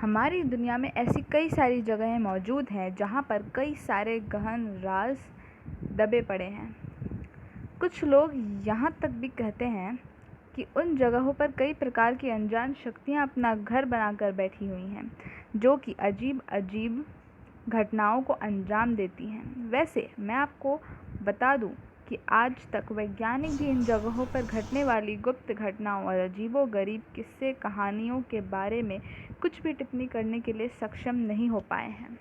हमारी दुनिया में ऐसी कई सारी जगहें मौजूद हैं जहाँ पर कई सारे गहन राज दबे पड़े हैं। कुछ लोग यहाँ तक भी कहते हैं कि उन जगहों पर कई प्रकार की अनजान शक्तियाँ अपना घर बनाकर बैठी हुई हैं, जो कि अजीब अजीब घटनाओं को अंजाम देती हैं। वैसे मैं आपको बता दूं कि आज तक वैज्ञानिक भी इन जगहों पर घटने वाली गुप्त घटनाओं और अजीबोगरीब किस्से कहानियों के बारे में कुछ भी टिप्पणी करने के लिए सक्षम नहीं हो पाए हैं।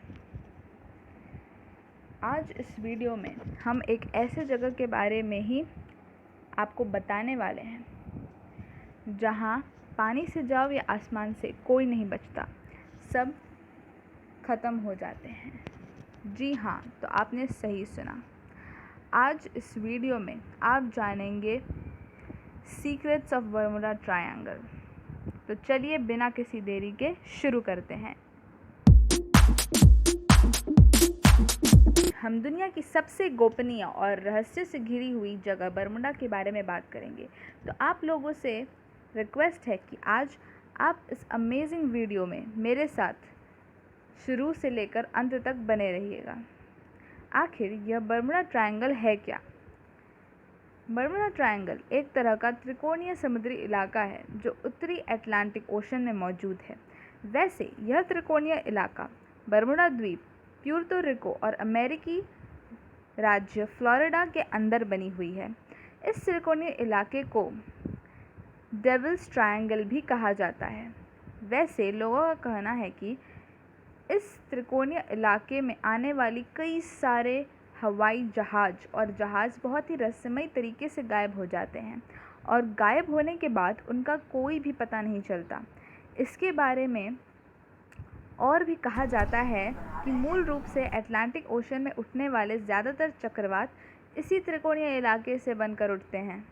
आज इस वीडियो में हम एक ऐसे जगह के बारे में ही आपको बताने वाले हैं जहां पानी से जाओ या आसमान से कोई नहीं बचता, सब ख़त्म हो जाते हैं। जी हाँ, तो आपने सही सुना। आज इस वीडियो में आप जानेंगे सीक्रेट्स ऑफ बर्मुडा ट्रायंगल। तो चलिए बिना किसी देरी के शुरू करते हैं। हम दुनिया की सबसे गोपनीय और रहस्य से घिरी हुई जगह बर्मुडा के बारे में बात करेंगे। तो आप लोगों से रिक्वेस्ट है कि आज आप इस अमेजिंग वीडियो में मेरे साथ शुरू से लेकर अंत तक बने रहिएगा। आखिर यह बर्मुडा ट्रायंगल है क्या? बर्मुडा ट्रायंगल एक तरह का त्रिकोणीय समुद्री इलाका है जो उत्तरी अटलांटिक ओशन में मौजूद है। वैसे यह त्रिकोणीय इलाका बर्मुडा द्वीप, प्यूर्तो रिको और अमेरिकी राज्य फ्लोरिडा के अंदर बनी हुई है। इस त्रिकोणीय इलाके को डेविल्स ट्रायंगल भी कहा जाता है। वैसे लोगों का कहना है कि इस त्रिकोणीय इलाके में आने वाली कई सारे हवाई जहाज़ और जहाज़ बहुत ही रहस्यमय तरीके से गायब हो जाते हैं और गायब होने के बाद उनका कोई भी पता नहीं चलता। इसके बारे में और भी कहा जाता है कि मूल रूप से अटलांटिक ओशन में उठने वाले ज़्यादातर चक्रवात इसी त्रिकोणीय इलाके से बनकर उठते हैं।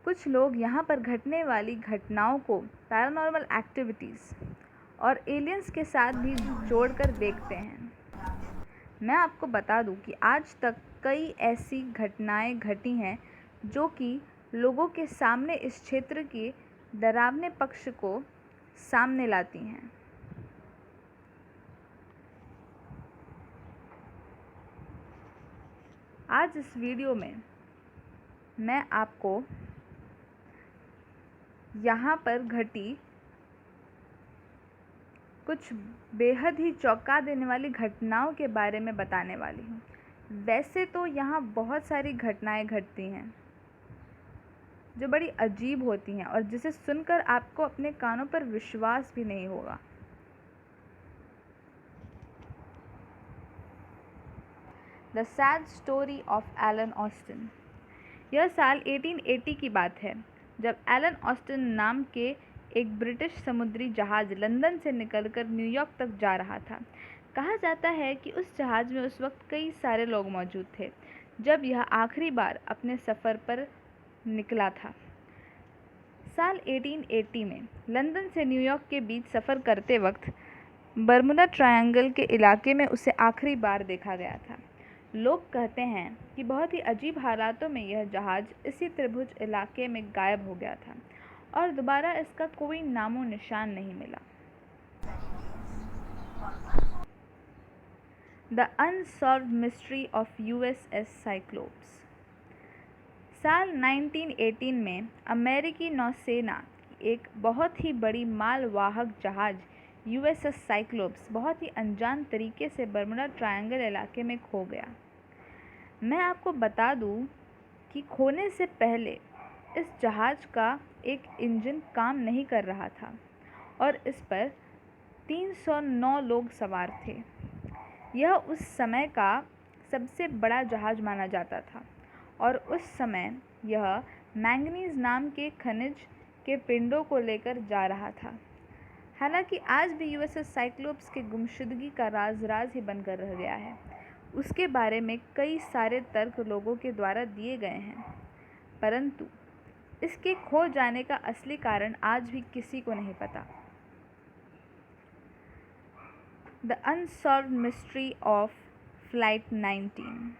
कुछ लोग यहाँ पर घटने वाली घटनाओं को पैरानॉर्मल एक्टिविटीज़ और एलियंस के साथ भी जोड़कर देखते हैं। मैं आपको बता दूं कि आज तक कई ऐसी घटनाएं घटी हैं जो कि लोगों के सामने इस क्षेत्र के डरावने पक्ष को सामने लाती हैं। आज इस वीडियो में मैं आपको यहाँ पर घटी कुछ बेहद ही चौंका देने वाली घटनाओं के बारे में बताने वाली हूँ। वैसे तो यहाँ बहुत सारी घटनाएं घटती हैं जो बड़ी अजीब होती हैं और जिसे सुनकर आपको अपने कानों पर विश्वास भी नहीं होगा। The sad story of Alan Austin. यह साल 1880 की बात है जब एलन ऑस्टिन नाम के एक ब्रिटिश समुद्री जहाज़ लंदन से निकलकर न्यूयॉर्क तक जा रहा था। कहा जाता है कि उस जहाज़ में उस वक्त कई सारे लोग मौजूद थे जब यह आखिरी बार अपने सफ़र पर निकला था। साल 1880 में लंदन से न्यूयॉर्क के बीच सफ़र करते वक्त बर्मुडा ट्रायंगल के इलाके में उसे आखिरी बार देखा गया था। लोग कहते हैं कि बहुत ही अजीब हालातों में यह जहाज़ इसी त्रिभुज इलाके में गायब हो गया था और दोबारा इसका कोई नामो निशान नहीं मिला। The unsolved mystery of USS cyclops. साल 1918 में अमेरिकी नौसेना की एक बहुत ही बड़ी मालवाहक जहाज़ यूएसएस साइक्लोप्स बहुत ही अनजान तरीके से बर्मुडा ट्रायंगल इलाके में खो गया। मैं आपको बता दूं कि खोने से पहले इस जहाज़ का एक इंजन काम नहीं कर रहा था और इस पर 309 लोग सवार थे। यह उस समय का सबसे बड़ा जहाज़ माना जाता था और उस समय यह मैंगनीज नाम के खनिज के पिंडों को लेकर जा रहा था। हालांकि आज भी यूएसएस साइक्लोप्स के गुमशुदगी का राज ही बनकर रह गया है। उसके बारे में कई सारे तर्क लोगों के द्वारा दिए गए हैं, परंतु इसके खो जाने का असली कारण आज भी किसी को नहीं पता। The unsolved mystery of flight 19।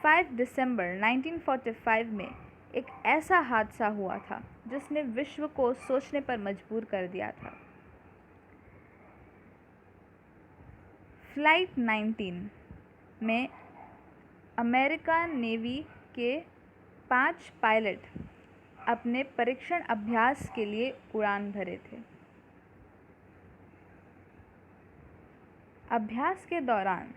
5 दिसंबर 1945 में एक ऐसा हादसा हुआ था जिसने विश्व को सोचने पर मजबूर कर दिया था। फ्लाइट 19 में अमेरिकन नेवी के 5 पायलट अपने परीक्षण अभ्यास के लिए उड़ान भरे थे। अभ्यास के दौरान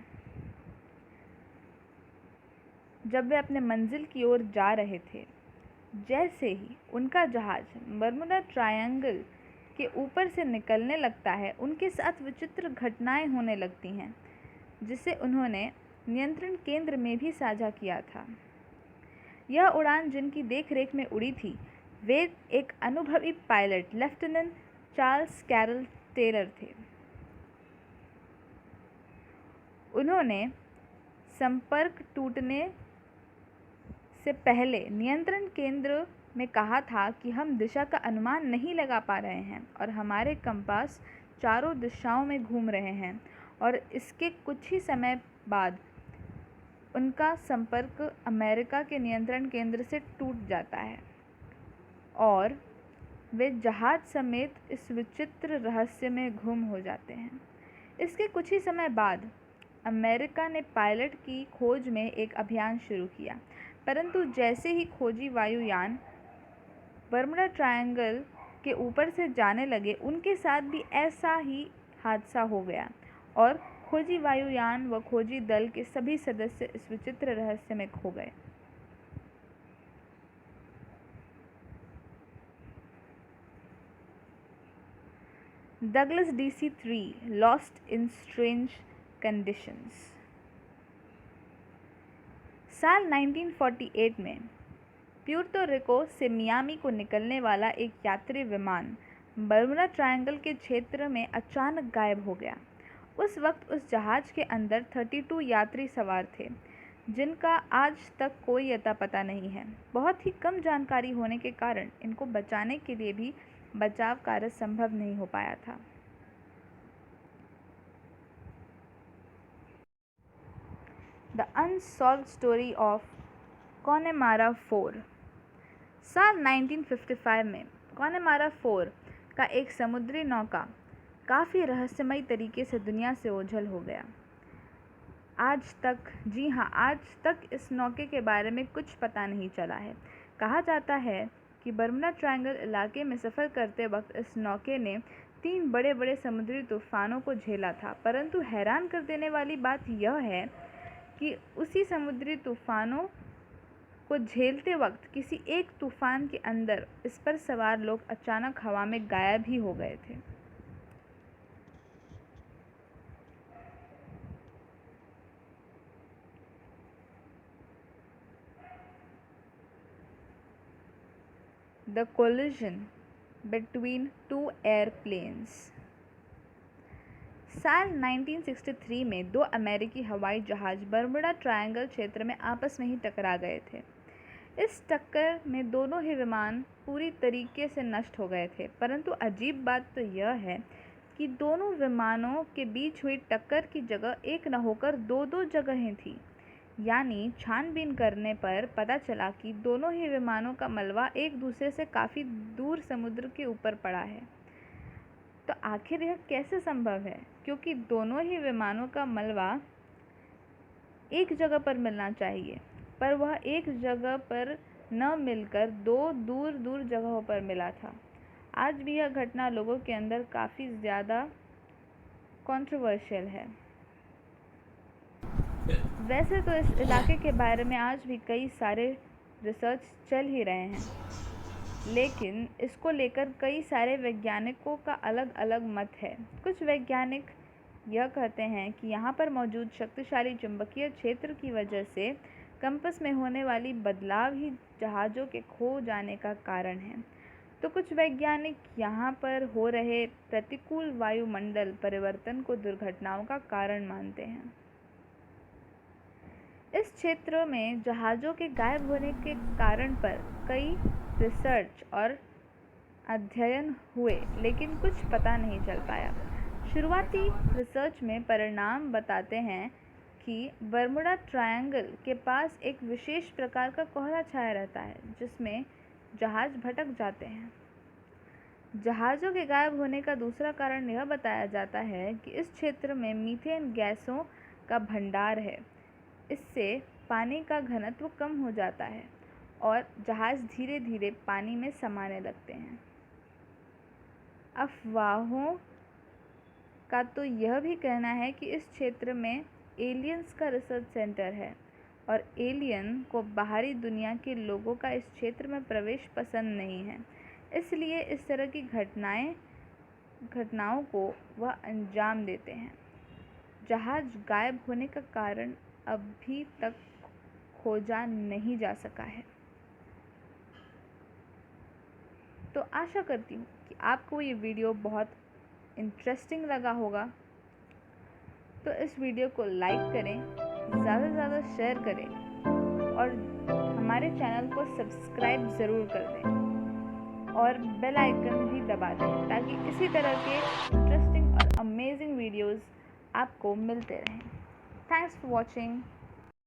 जब वे अपने मंजिल की ओर जा रहे थे, जैसे ही उनका जहाज बर्मुडा ट्रायंगल के ऊपर से निकलने लगता है, उनके साथ विचित्र घटनाएं होने लगती हैं, जिसे उन्होंने नियंत्रण केंद्र में भी साझा किया था। यह उड़ान जिनकी देखरेख में उड़ी थी, वे एक अनुभवी pilot lieutenant Charles Carroll Taylor थे। उन्होंने संपर्क टूटने से पहले नियंत्रण केंद्र में कहा था कि हम दिशा का अनुमान नहीं लगा पा रहे हैं और हमारे कंपास चारों दिशाओं में घूम रहे हैं, और इसके कुछ ही समय बाद उनका संपर्क अमेरिका के नियंत्रण केंद्र से टूट जाता है और वे जहाज समेत इस विचित्र रहस्य में गुम हो जाते हैं। इसके कुछ ही समय बाद अमेरिका ने पायलट की खोज में एक अभियान शुरू किया, परंतु जैसे ही खोजी वायुयान बर्मुडा ट्रायंगल के ऊपर से जाने लगे, उनके साथ भी ऐसा ही हादसा हो गया और खोजी वायुयान व खोजी दल के सभी सदस्य इस विचित्र रहस्य में खो गए। Douglas DC-3 lost in strange conditions. साल 1948 में प्यूर्तो रिको से मियामी को निकलने वाला एक यात्री विमान बर्मुडा ट्रायंगल के क्षेत्र में अचानक गायब हो गया। उस वक्त उस जहाज के अंदर 32 यात्री सवार थे, जिनका आज तक कोई अता पता नहीं है। बहुत ही कम जानकारी होने के कारण इनको बचाने के लिए भी बचाव कार्य संभव नहीं हो पाया था। The unsolved story of Connemara 4। साल 1955 में कॉनेमारा 4 का एक समुद्री नौका काफ़ी रहस्यमयी तरीके से दुनिया से ओझल हो गया। आज तक, जी हाँ, आज तक इस नौके के बारे में कुछ पता नहीं चला है। कहा जाता है कि बर्मुडा ट्रायंगल इलाके में सफ़र करते वक्त इस नौके ने 3 बड़े बड़े समुद्री तूफ़ानों को झेला था, परंतु हैरान कर देने वाली बात यह है कि उसी समुद्री तूफ़ानों को झेलते वक्त किसी एक तूफ़ान के अंदर इस पर सवार लोग अचानक हवा में गायब ही हो गए थे। The collision between 2 airplanes। साल 1963 में 2 अमेरिकी हवाई जहाज बर्मुडा ट्रायंगल क्षेत्र में आपस में ही टकरा गए थे। इस टक्कर में दोनों ही विमान पूरी तरीके से नष्ट हो गए थे, परंतु अजीब बात तो यह है कि दोनों विमानों के बीच हुई टक्कर की जगह एक न होकर 2-2 जगहें थीं। यानी छानबीन करने पर पता चला कि दोनों ही विमानों का मलबा एक दूसरे से काफ़ी दूर समुद्र के ऊपर पड़ा है। तो आखिर यह कैसे संभव है, क्योंकि दोनों ही विमानों का मलबा एक जगह पर मिलना चाहिए, पर वह एक जगह पर न मिलकर 2 दूर दूर जगहों पर मिला था। आज भी यह घटना लोगों के अंदर काफ़ी ज़्यादा कंट्रोवर्शियल है। वैसे तो इस इलाके के बारे में आज भी कई सारे रिसर्च चल ही रहे हैं, लेकिन इसको लेकर कई सारे वैज्ञानिकों का अलग अलग मत है। कुछ वैज्ञानिक यह कहते हैं कि यहाँ पर मौजूद शक्तिशाली चुंबकीय क्षेत्र की वजह से कंपास में होने वाली बदलाव ही जहाज़ों के खो जाने का कारण है। तो कुछ वैज्ञानिक यहाँ पर हो रहे प्रतिकूल वायुमंडल परिवर्तन को दुर्घटनाओं का कारण मानते हैं। इस क्षेत्र में जहाज़ों के गायब होने के कारण पर कई रिसर्च और अध्ययन हुए, लेकिन कुछ पता नहीं चल पाया। शुरुआती रिसर्च में परिणाम बताते हैं कि बर्मुडा ट्रायंगल के पास एक विशेष प्रकार का कोहरा छाया रहता है, जिसमें जहाज़ भटक जाते हैं। जहाज़ों के गायब होने का दूसरा कारण यह बताया जाता है कि इस क्षेत्र में मीथेन गैसों का भंडार है। इससे पानी का घनत्व कम हो जाता है और जहाज़ धीरे धीरे पानी में समाने लगते हैं। अफवाहों का तो यह भी कहना है कि इस क्षेत्र में एलियंस का रिसर्च सेंटर है और एलियन को बाहरी दुनिया के लोगों का इस क्षेत्र में प्रवेश पसंद नहीं है, इसलिए इस तरह की घटनाओं को वह अंजाम देते हैं। जहाज़ गायब होने का कारण अभी तक खोजा नहीं जा सका है। तो आशा करती हूँ कि आपको ये वीडियो बहुत इंटरेस्टिंग लगा होगा। तो इस वीडियो को लाइक करें, ज़्यादा से ज़्यादा शेयर करें और हमारे चैनल को सब्सक्राइब ज़रूर कर दें और बेल आइकन भी दबा दें ताकि इसी तरह के इंटरेस्टिंग और अमेजिंग वीडियोस आपको मिलते रहें। Thanks for watching.